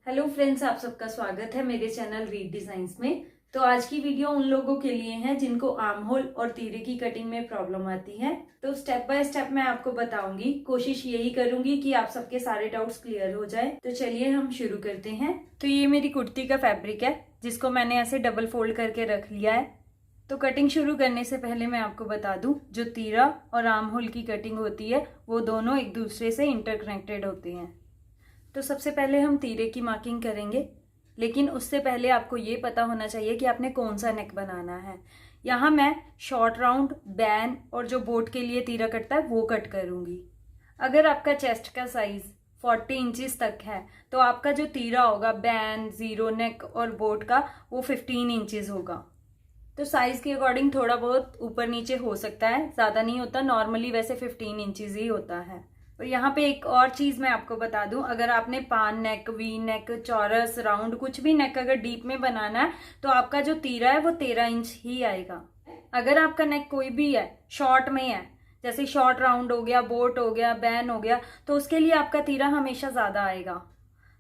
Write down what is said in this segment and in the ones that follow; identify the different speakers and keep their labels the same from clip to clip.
Speaker 1: Hello friends, आप सबका स्वागत है मेरे चैनल रीड डिजाइन्स में। तो आज की वीडियो उन लोगों के लिए है जिनको आर्म होल और तीरे की कटिंग में प्रॉब्लम आती है। तो स्टेप बाय स्टेप मैं आपको बताऊंगी, कोशिश यही करूंगी कि आप सबके सारे डाउट्स क्लियर हो जाए। तो चलिए हम शुरू करते हैं। तो ये मेरी कुर्ती का फैब्रिक है जिसको मैंने ऐसे डबल फोल्ड करके रख लिया है। तो कटिंग शुरू करने से पहले मैं आपको बता दूं, जो तीरा और आर्म होल की कटिंग होती है वो दोनों एक दूसरे से इंटरकनेक्टेड होते हैं। तो सबसे पहले हम तीरे की मार्किंग करेंगे, लेकिन उससे पहले आपको ये पता होना चाहिए कि आपने कौन सा नेक बनाना है। यहाँ मैं शॉर्ट राउंड, बैन और जो बोट के लिए तीरा कटता है वो कट करूंगी। अगर आपका चेस्ट का साइज 40 इंचेस तक है तो आपका जो तीरा होगा बैन, जीरो नेक और बोट का वो 15 इंचेस होगा। तो साइज के अकॉर्डिंग थोड़ा बहुत ऊपर नीचे हो सकता है, ज्यादा नहीं होता। नॉर्मली वैसे 15 इंचेस ही होता है। और यहाँ पे एक और चीज मैं आपको बता दूं, अगर आपने पान नेक, वी नेक, चौरस, राउंड कुछ भी नेक अगर डीप में बनाना है तो आपका जो तीरा है वो 13 इंच ही आएगा। अगर आपका नेक कोई भी है शॉर्ट में है, जैसे शॉर्ट राउंड हो गया, बोट हो गया, बैन हो गया, तो उसके लिए आपका तीरा हमेशा ज्यादा आएगा,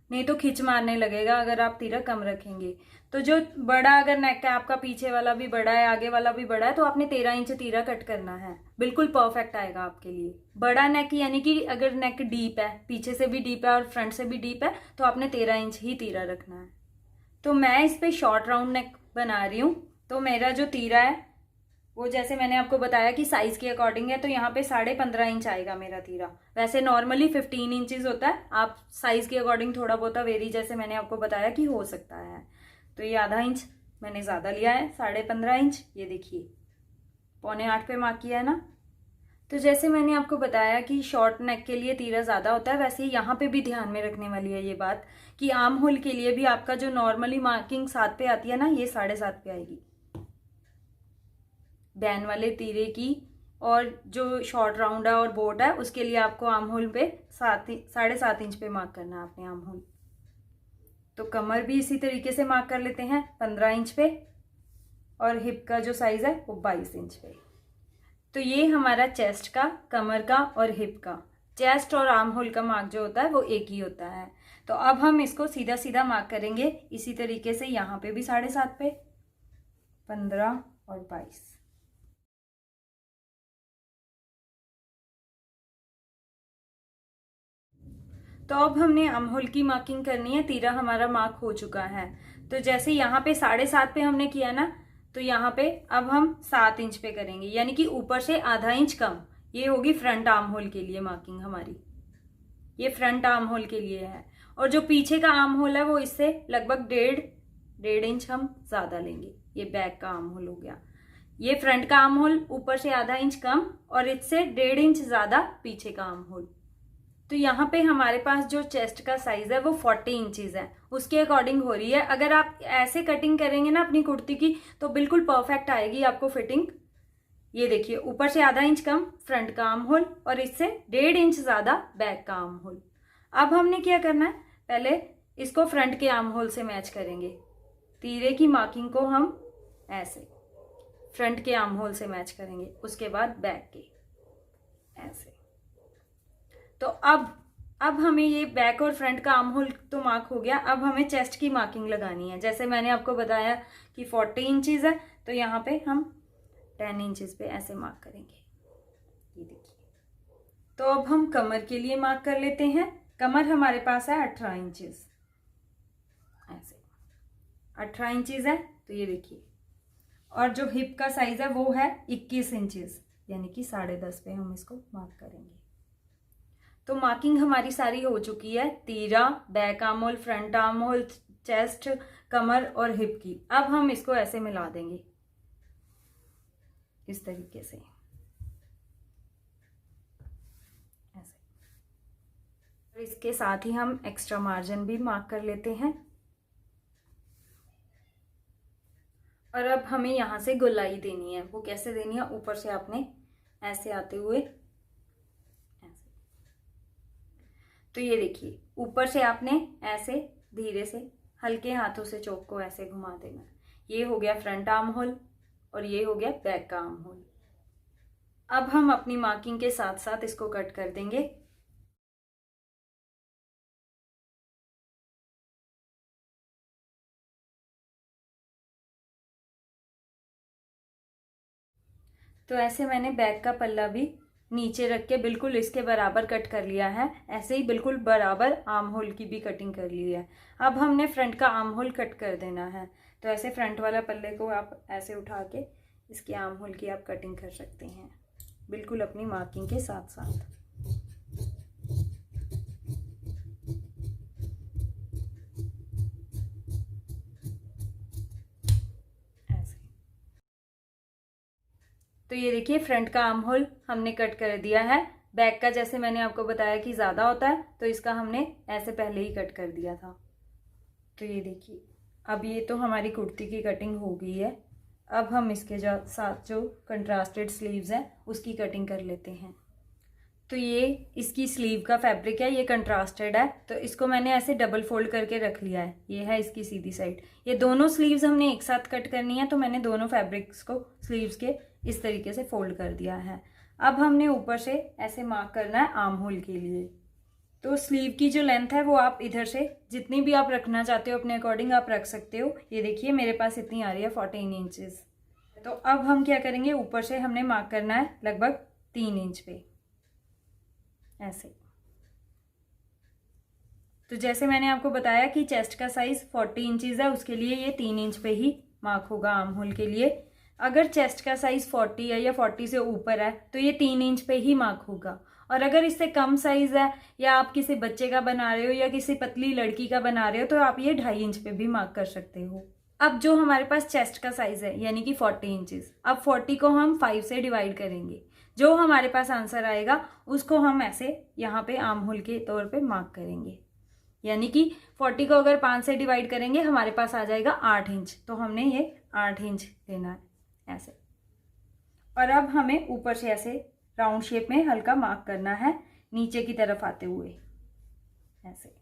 Speaker 1: नहीं तो खिंच मारने लगेगा अगर आप तीरा कम रखेंगे। तो जो बड़ा अगर नेक है आपका, पीछे वाला भी बड़ा है, आगे वाला भी बड़ा है, तो आपने 13 इंच तीरा कट करना है। बिल्कुल परफेक्ट आएगा आपके लिए। बड़ा नेक यानी कि अगर नेक डीप है, पीछे से भी डीप है और फ्रंट से भी डीप है, तो आपने 13 इंच ही तीरा रखना है। तो मैं इस पे शॉर्ट राउंड नेक बना रही हूँ। तो मेरा जो तीरा है वो, जैसे मैंने आपको बताया कि साइज के अकॉर्डिंग है, तो यहाँ पे 15.5 इंच आएगा मेरा तीरा। वैसे नॉर्मली 15 इंचेस होता है, आप साइज के अकॉर्डिंग थोड़ा बहुत वेरी, जैसे मैंने आपको बताया कि हो सकता है। तो ये आधा इंच मैंने ज्यादा लिया है, 15.5 इंच। ये देखिए 7.25 पे मार्क किया है ना। तो जैसे मैंने आपको बताया कि शॉर्ट नेक के लिए तीरा ज्यादा होता है, वैसे ही यहाँ पे भी ध्यान में रखने वाली है ये बात कि आर्म होल के लिए भी आपका जो नॉर्मली मार्किंग 7 पे आती है ना, ये 7.5 पे आएगी बैन वाले तीरे की। और जो शॉर्ट राउंड है और बोट है उसके लिए आपको आर्म होल पे 7.5 इंच पे मार्क करना है अपने आर्म होल। तो कमर भी इसी तरीके से मार्क कर लेते हैं 15 इंच पे, और हिप का जो साइज है वो 22 इंच पे। तो ये हमारा चेस्ट का, कमर का और हिप का। चेस्ट और आर्म होल का मार्क जो होता है वो एक ही होता है। तो अब हम इसको सीधा सीधा मार्क करेंगे इसी तरीके से। यहाँ पे भी 7.5 पे, 15 और 22। तो अब हमने आर्म होल की मार्किंग करनी है। तीरा हमारा मार्क हो चुका है। तो जैसे यहाँ पे 7.5 पे हमने किया ना, तो यहाँ पे अब हम 7 इंच पे करेंगे, यानी कि ऊपर से आधा इंच कम। ये होगी फ्रंट आर्म होल के लिए मार्किंग हमारी। ये फ्रंट आर्म होल के लिए है। और जो पीछे का आर्म होल है वो इससे लगभग डेढ़ इंच हम ज्यादा लेंगे। ये बैक का आर्म होल हो गया। ये फ्रंट का आर्म होल ऊपर से आधा इंच कम, और इससे 1.5 इंच ज्यादा पीछे का आर्म होल। तो यहाँ पे हमारे पास जो चेस्ट का साइज है वो 40 इंचेस है, उसके अकॉर्डिंग हो रही है। अगर आप ऐसे कटिंग करेंगे ना अपनी कुर्ती की तो बिल्कुल परफेक्ट आएगी आपको फिटिंग। ये देखिए ऊपर से आधा इंच कम फ्रंट का आर्म होल, और इससे 1.5 इंच ज्यादा बैक का आर्म होल। अब हमने क्या करना है, पहले इसको फ्रंट के आर्म होल से मैच करेंगे। तीरे की मार्किंग को हम ऐसे फ्रंट के आर्म होल से मैच करेंगे, उसके बाद बैक के ऐसे। तो अब हमें ये बैक और फ्रंट का आर्म होल तो मार्क हो गया। अब हमें चेस्ट की मार्किंग लगानी है। जैसे मैंने आपको बताया कि 40 इंचेस है, तो यहाँ पे हम 10 इंचेस पे ऐसे मार्क करेंगे। ये देखिए। तो अब हम कमर के लिए मार्क कर लेते हैं। कमर हमारे पास है 18 इंचेस, ऐसे 18 इंचेस है। तो ये देखिए। और जो हिप का साइज है वो है 21 इंचेस, यानी कि 10.5 पे हम इसको मार्क करेंगे। तो मार्किंग हमारी सारी हो चुकी है, तीरा, back arm hole, front arm hole, chest, कमर और हिप की। अब हम इसको ऐसे मिला देंगे इस तरीके से, ऐसे। और इसके साथ ही हम एक्स्ट्रा मार्जिन भी मार्क कर लेते हैं। और अब हमें यहाँ से गोलाई देनी है। वो कैसे देनी है, ऊपर से आपने ऐसे आते हुए ऐसे। तो ये देखिए ऊपर से आपने ऐसे धीरे से हल्के हाथों से चोक को ऐसे घुमा देना। ये हो गया फ्रंट आर्म होल और ये हो गया बैक का आर्म होल। अब हम अपनी मार्किंग के साथ साथ इसको कट कर देंगे। तो ऐसे मैंने बैक का पल्ला भी नीचे रख के बिल्कुल इसके बराबर कट कर लिया है। ऐसे ही बिल्कुल बराबर आर्म होल की भी कटिंग कर ली है। अब हमने फ्रंट का आर्म होल कट कर देना है। तो ऐसे फ्रंट वाला पल्ले को आप ऐसे उठा के इसके आर्म होल की आप कटिंग कर सकते हैं, बिल्कुल अपनी मार्किंग के साथ साथ। ऐसे। तो ये देखिए फ्रंट का आर्म होल हमने कट कर दिया है। बैक का जैसे मैंने आपको बताया कि ज़्यादा होता है, तो इसका हमने ऐसे पहले ही कट कर दिया था। तो ये देखिए अब ये तो हमारी कुर्ती की कटिंग हो गई है। अब हम इसके साथ जो कंट्रास्टेड स्लीव्स हैं उसकी कटिंग कर लेते हैं। तो ये इसकी स्लीव का फैब्रिक है, ये कंट्रास्टेड है, तो इसको मैंने ऐसे डबल फोल्ड करके रख लिया है। ये है इसकी सीधी साइड। ये दोनों स्लीव्स हमने एक साथ कट करनी है, तो मैंने दोनों फैब्रिक्स को स्लीव्स के इस तरीके से फोल्ड कर दिया है। अब हमने ऊपर से ऐसे मार्क करना है आर्म होल के लिए। तो स्लीव की जो लेंथ है वो आप इधर से जितनी भी आप रखना चाहते हो अपने अकॉर्डिंग आप रख सकते हो। ये देखिए मेरे पास इतनी आ रही है 14 इंचेस। तो अब हम क्या करेंगे, ऊपर से हमने मार्क करना है लगभग 3 इंच पे ऐसे। तो जैसे मैंने आपको बताया कि चेस्ट का साइज 40 इंचेस है, उसके लिए ये 3 इंच पे ही मार्क होगा आर्म होल के लिए। अगर चेस्ट का साइज 40 है या 40 से ऊपर है तो ये 3 इंच पे ही मार्क होगा। और अगर इससे कम साइज है या आप किसी बच्चे का बना रहे हो या किसी पतली लड़की का बना रहे हो तो आप ये 2.5 इंच पे भी मार्क कर सकते हो। अब जो हमारे पास चेस्ट का साइज है यानी कि 40 इंचेस, अब 40 को हम 5 से डिवाइड करेंगे। जो हमारे पास आंसर आएगा उसको हम ऐसे यहाँ पे आर्म होल के तौर पे मार्क करेंगे। यानी कि 40 को अगर 5 से डिवाइड करेंगे हमारे पास आ जाएगा 8 इंच, तो हमने ये 8 इंच लेना है ऐसे। और अब हमें ऊपर से ऐसे राउंड शेप में हल्का मार्क करना है नीचे की तरफ आते हुए ऐसे,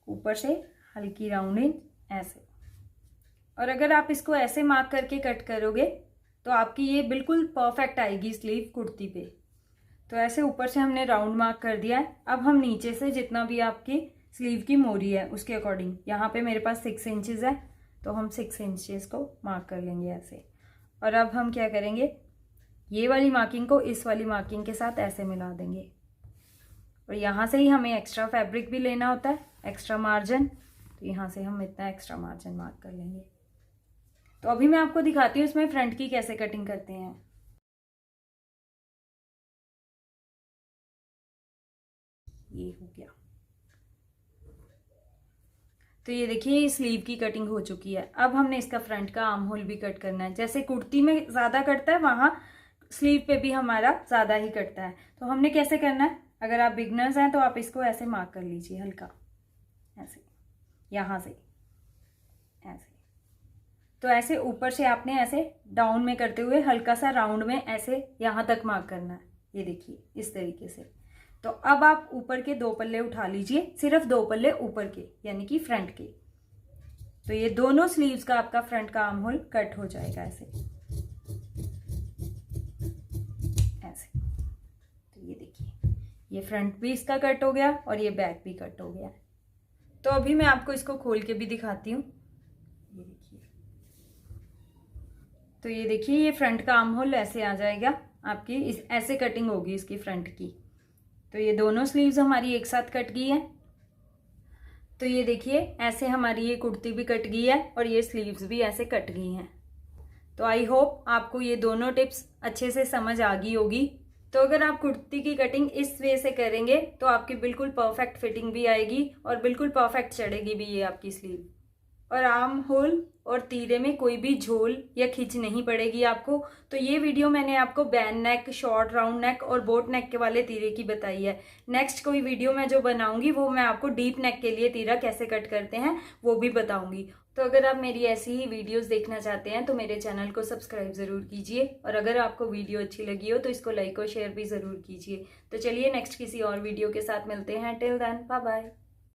Speaker 1: ऊपर से हल्की राउंडिंग ऐसे। और अगर आप इसको ऐसे मार्क करके कट करोगे तो आपकी ये बिल्कुल परफेक्ट आएगी स्लीव कुर्ती पे। तो ऐसे ऊपर से हमने राउंड मार्क कर दिया है। अब हम नीचे से जितना भी आपकी स्लीव की मोरी है उसके अकॉर्डिंग, यहाँ पे मेरे पास 6 इंचेस है तो हम 6 इंचेस को मार्क कर लेंगे ऐसे। और अब हम क्या करेंगे, ये वाली मार्किंग को इस वाली मार्किंग के साथ ऐसे मिला देंगे। और यहाँ से ही हमें एक्स्ट्रा फैब्रिक भी लेना होता है, एक्स्ट्रा मार्जिन। तो यहाँ से हम इतना एक्स्ट्रा मार्जिन मार्क कर लेंगे। तो अभी मैं आपको दिखाती हूँ इसमें फ्रंट की कैसे कटिंग करते हैं। ये हो गया। तो ये देखिए स्लीव की कटिंग हो चुकी है। अब हमने इसका फ्रंट का आर्म होल भी कट करना है। जैसे कुर्ती में ज़्यादा कटता है वहाँ स्लीव पे भी हमारा ज़्यादा ही कटता है। तो हमने कैसे करना है, अगर आप बिगनर्स हैं तो आप इसको ऐसे मार्क कर लीजिए हल्का ऐसे, यहाँ से ऐसे। तो ऐसे ऊपर से आपने ऐसे डाउन में करते हुए हल्का सा राउंड में ऐसे यहाँ तक मार्क करना है। ये देखिए इस तरीके से। तो अब आप ऊपर के 2 पल्ले उठा लीजिए, सिर्फ 2 पल्ले ऊपर के यानी कि फ्रंट के। तो ये दोनों स्लीव्स का आपका फ्रंट का आर्म होल कट हो जाएगा ऐसे ऐसे। तो ये देखिए ये फ्रंट भी इसका कट हो गया और ये बैक भी कट हो गया। तो अभी मैं आपको इसको खोल के भी दिखाती हूँ। ये देखिए, तो ये देखिए ये फ्रंट का आर्म होल ऐसे आ जाएगा आपकी, इस ऐसे कटिंग होगी इसकी फ्रंट की। तो ये दोनों स्लीव्स हमारी एक साथ कट गई है। तो ये देखिए ऐसे हमारी ये कुर्ती भी कट गई है और ये स्लीव्स भी ऐसे कट गई हैं। तो आई होप आपको ये दोनों टिप्स अच्छे से समझ आ गई होगी। तो अगर आप कुर्ती की कटिंग इस वे से करेंगे तो आपकी बिल्कुल परफेक्ट फिटिंग भी आएगी और बिल्कुल परफेक्ट चढ़ेगी भी ये आपकी स्लीव। और आर्म होल और तीरे में कोई भी झोल या खिंच नहीं पड़ेगी आपको। तो ये वीडियो मैंने आपको बैन नेक, शॉर्ट राउंड नेक और बोट नेक के वाले तीरे की बताई है। नेक्स्ट कोई वीडियो मैं जो बनाऊंगी वो मैं आपको डीप नेक के लिए तीरा कैसे कट करते हैं वो भी बताऊंगी। तो अगर आप मेरी ऐसी ही वीडियोस देखना चाहते हैं तो मेरे चैनल को सब्सक्राइब ज़रूर कीजिए। और अगर आपको वीडियो अच्छी लगी हो तो इसको लाइक और शेयर भी ज़रूर कीजिए। तो चलिए नेक्स्ट किसी और वीडियो के साथ मिलते हैं। Till then bye bye.